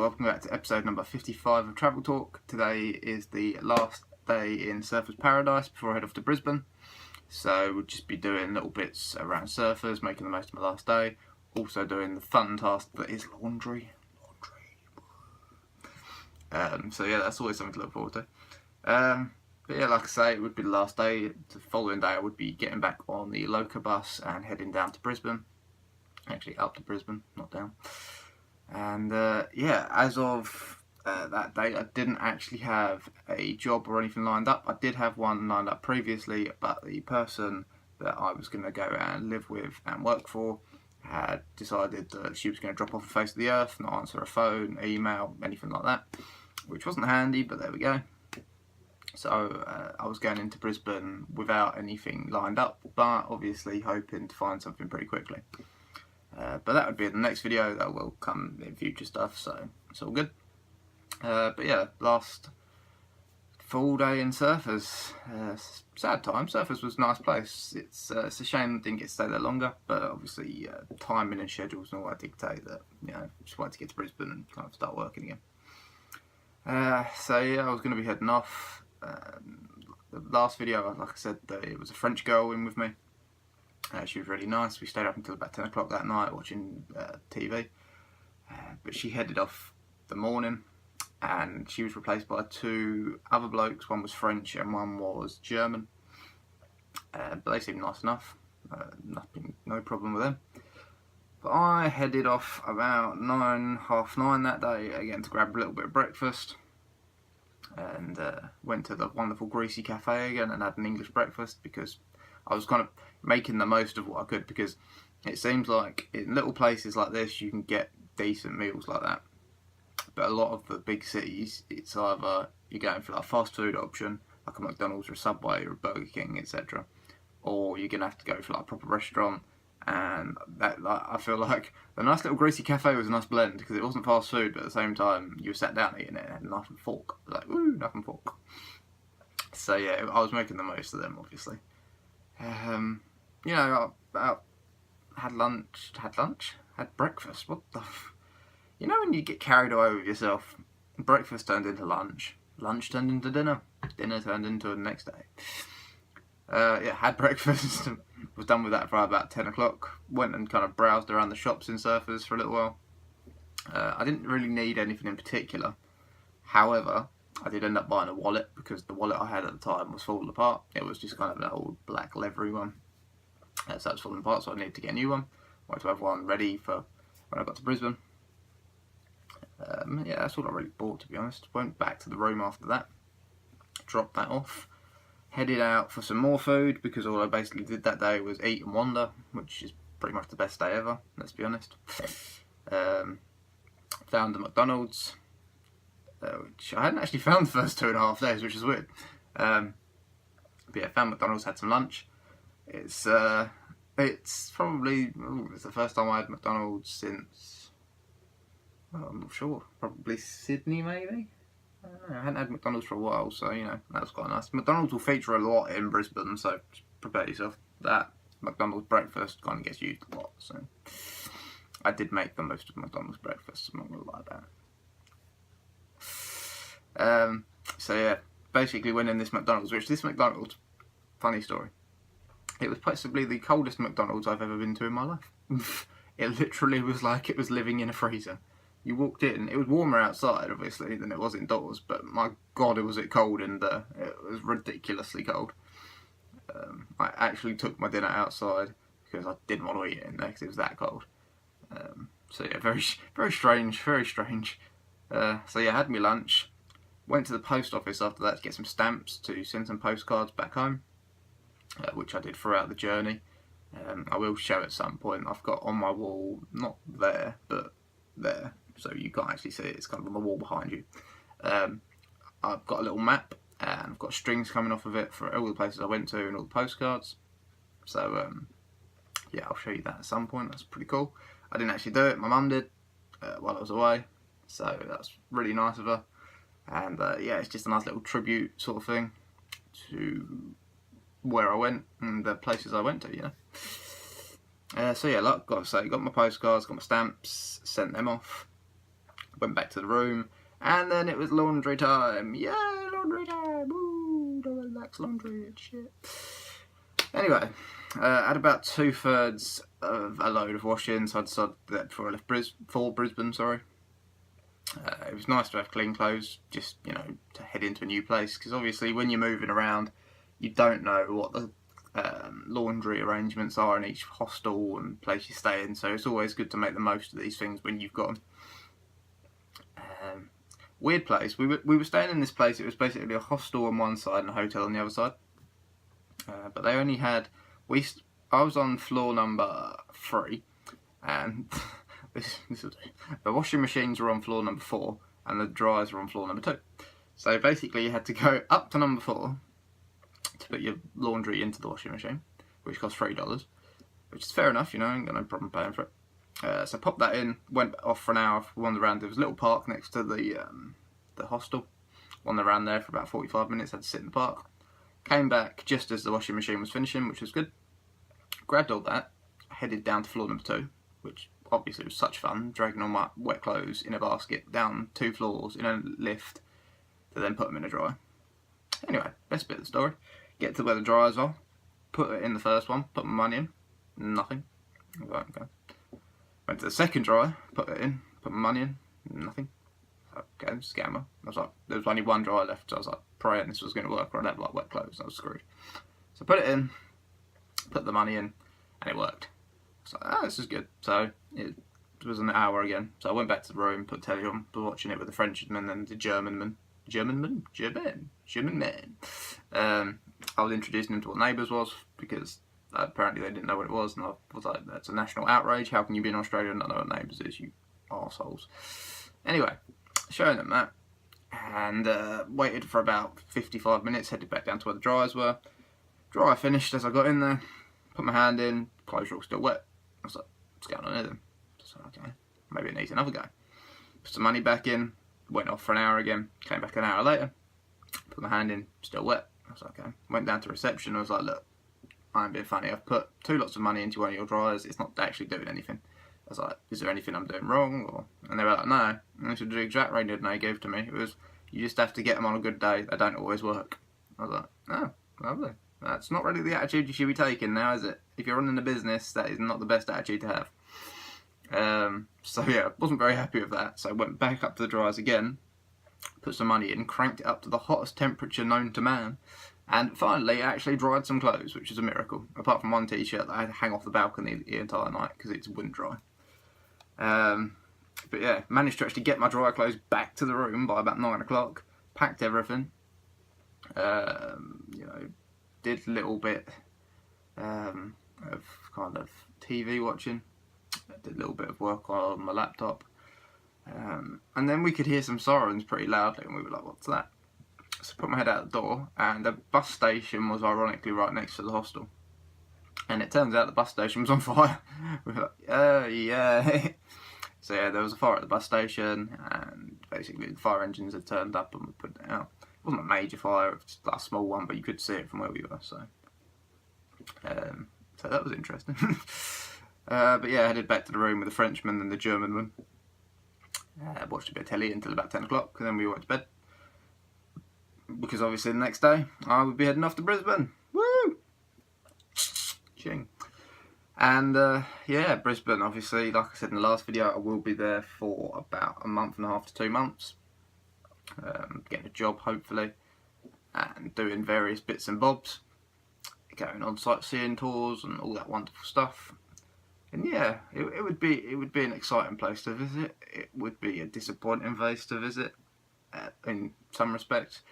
Welcome back to episode number 55 of Travel Talk. Today is the last day in Surfers Paradise before I head off to Brisbane. So we'll just be doing little bits around surfers, making the most of my last day. Also doing the fun task that is laundry. So yeah, that's always something to look forward to. But yeah, like I say, it would be the last day. The following day I would be getting back on the Loca bus and heading down to Brisbane. Actually up to Brisbane, not down. And yeah, as of that date, I didn't actually have a job or anything lined up. I did have one lined up previously, but the person that I was going to go and live with and work for had decided that she was going to drop off the face of the earth, not answer a phone, email, anything like that, which wasn't handy, but there we go. So I was going into Brisbane without anything lined up, but obviously hoping to find something pretty quickly. But that would be in the next video. That will come in future stuff, so it's all good. But yeah, last full day in Surfers. Sad time. Surfers was a nice place. It's a shame I didn't get to stay there longer, but obviously timing and schedules and all that dictate that, you know, just wanted to get to Brisbane and kind of start working again. So yeah, I was going to be heading off. The last video, like I said, it was a French girl in with me. She was really nice. We stayed up until about 10 o'clock that night watching TV. But she headed off the morning and she was replaced by two other blokes. One was French and one was German. But they seemed nice enough. No problem with them. But I headed off about half nine that day again to grab a little bit of breakfast. And went to the wonderful Greasy Cafe again and had an English breakfast because I was kind of making the most of what I could, because it seems like in little places like this you can get decent meals like that, but a lot of the big cities it's either you're going for like a fast food option like a McDonald's or a Subway or a Burger King, etc., or you're gonna have to go for like a proper restaurant. And that, like, I feel like the nice little Greasy Cafe was a nice blend because it wasn't fast food, but at the same time you were sat down eating it and had a knife and fork. Like, ooh, knife and fork. So yeah, I was making the most of them, obviously. You know, I had breakfast. What the? You know when you get carried away with yourself, breakfast turned into lunch, lunch turned into dinner, dinner turned into the next day. Yeah, had breakfast, was done with that for about 10 o'clock, went and kind of browsed around the shops in Surfers for a little while. I didn't really need anything in particular, however, I did end up buying a wallet because the wallet I had at the time was falling apart. It was just kind of an old black leathery one, so that was falling apart, so I needed to get a new one. Wanted to have one ready for when I got to Brisbane. Yeah, that's all I really bought, to be honest. Went back to the room after that, dropped that off, headed out for some more food because all I basically did that day was eat and wander, which is pretty much the best day ever, let's be honest. Found the McDonald's, which I hadn't actually found the first 2.5 days, which is weird. But yeah, found McDonald's, had some lunch. It's probably it's the first time I had McDonald's since, well, I'm not sure, probably Sydney maybe. I hadn't had McDonald's for a while, so you know, that was quite nice. McDonald's will feature a lot in Brisbane, so just prepare yourself. That McDonald's breakfast kind of gets used a lot, so I did make the most of McDonald's breakfast, I'm not going to lie about it. So yeah, basically went in this McDonald's, funny story, it was possibly the coldest McDonald's I've ever been to in my life. It literally was like it was living in a freezer. You walked in, it was warmer outside obviously than it was indoors, but my god, was it cold in there. It was ridiculously cold. I actually took my dinner outside because I didn't want to eat it in there because it was that cold. So yeah, very strange, very strange. So yeah, I had my lunch, went to the post office after that to get some stamps to send some postcards back home, which I did throughout the journey. I will show at some point. I've got on my wall, not there, but there, so you can't actually see it, it's kind of on the wall behind you. I've got a little map and I've got strings coming off of it for all the places I went to and all the postcards. So yeah, I'll show you that at some point. That's pretty cool. I didn't actually do it, my mum did while I was away, so that's really nice of her. And yeah, it's just a nice little tribute sort of thing to where I went and the places I went to, you know. So yeah, like I say, got my postcards, got my stamps, sent them off. Went back to the room, and then it was laundry time. Yeah, laundry time. Woo, don't relax laundry and shit. Anyway, I had about 2/3 of a load of washing, so I decided that before I left Brisbane, sorry. It was nice to have clean clothes, just, you know, to head into a new place, because obviously when you're moving around, you don't know what the laundry arrangements are in each hostel and place you stay in, so it's always good to make the most of these things when you've got them. Weird place. We were staying in this place. It was basically a hostel on one side and a hotel on the other side. But they only had... I was on floor number 3, and the washing machines were on floor number 4, and the dryers were on floor number 2. So basically you had to go up to number 4 to put your laundry into the washing machine, which cost $3, which is fair enough, you know, I ain't got no problem paying for it. So popped that in, went off for an hour, wandered around. There was a little park next to the hostel. Wandered around there for about 45 minutes, had to sit in the park. Came back just as the washing machine was finishing, which was good. Grabbed all that, headed down to floor number 2, which obviously was such fun, dragging all my wet clothes in a basket down 2 floors in a lift to then put them in a dryer. Anyway, best bit of the story. Get to where the dryers are, put it in the first one, put my money in, nothing. Right, okay. Went to the second dryer, put it in, put my money in, nothing. Okay, scammer. I was like, there was only one dryer left, so I was like praying this was going to work, or I'd have like wet clothes, and I was screwed. So put it in, put the money in, and it worked. So this is good. So it was an hour again. So I went back to the room, put telly on, was watching it with the Frenchman and the German man. I was introducing them to what Neighbours was, because apparently they didn't know what it was, and I was like, that's a national outrage. How can you be in Australia and not know what Neighbours is, you arseholes? Anyway, showing them that, and waited for about 55 minutes, headed back down to where the dryers were. Dryer finished as I got in there, put my hand in, clothes were all still wet. I was like, what's going on here then? So, okay, maybe it needs another go. Put some money back in, went off for an hour again, came back an hour later, put my hand in, still wet. I was like, okay. Went down to reception, I was like, look, I ain't being funny, I've put 2 lots of money into one of your dryers, it's not actually doing anything. I was like, is there anything I'm doing wrong? Or... And they were like, no. And this was the exact rating they gave to me. It was, you just have to get them on a good day, they don't always work. I was like, oh, lovely. That's not really the attitude you should be taking now, is it? If you're running a business, that is not the best attitude to have. So yeah, wasn't very happy with that. So I went back up to the dryers again, put some money in, cranked it up to the hottest temperature known to man, and finally actually dried some clothes, which is a miracle. Apart from one t-shirt that I had to hang off the balcony the entire night because it wouldn't dry. But yeah, managed to actually get my dry clothes back to the room by about 9 o'clock, packed everything, you know, did a little bit of kind of TV watching, did a little bit of work on my laptop, and then we could hear some sirens pretty loudly, and we were like, what's that? So I put my head out the door, and the bus station was ironically right next to the hostel, and it turns out the bus station was on fire. We were like, yeah. So yeah, there was a fire at the bus station, and basically the fire engines had turned up and we put it out. It wasn't a major fire, it was just like a small one, but you could see it from where we were, so that was interesting. But yeah, I headed back to the room with the Frenchman and the German one. Watched a bit of telly until about 10 o'clock, and then we went to bed. Because obviously the next day, I would be heading off to Brisbane. Woo! Ching. And yeah, Brisbane, obviously, like I said in the last video, I will be there for about a month and a half to 2 months. Getting a job, hopefully, and doing various bits and bobs. Going on sightseeing tours and all that wonderful stuff. And yeah, it would be an exciting place to visit. It would be a disappointing place to visit in some respects,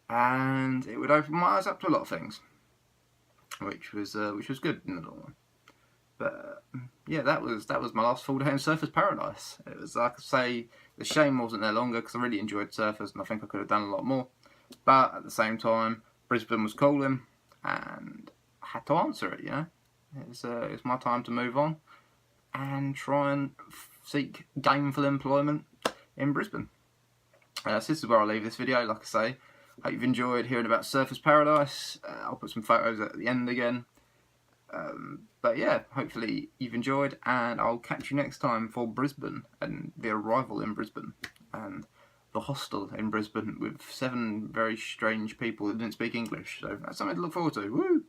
and it would open my eyes up to a lot of things, which was good in the long run. But yeah, that was my last full day in Surfers Paradise. It was, like I say, the shame wasn't there longer because I really enjoyed Surfers and I think I could have done a lot more. But at the same time, Brisbane was calling and I had to answer it. You know, it's my time to move on and try and seek gainful employment in Brisbane. So this is where I'll leave this video. Like I say, hope you've enjoyed hearing about Surfers Paradise. I'll put some photos at the end again. But yeah, hopefully you've enjoyed, and I'll catch you next time for Brisbane and the arrival in Brisbane. and the hostel in Brisbane with 7 very strange people that didn't speak English. So that's something to look forward to. Woo!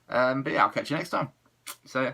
But yeah, I'll catch you next time. See ya.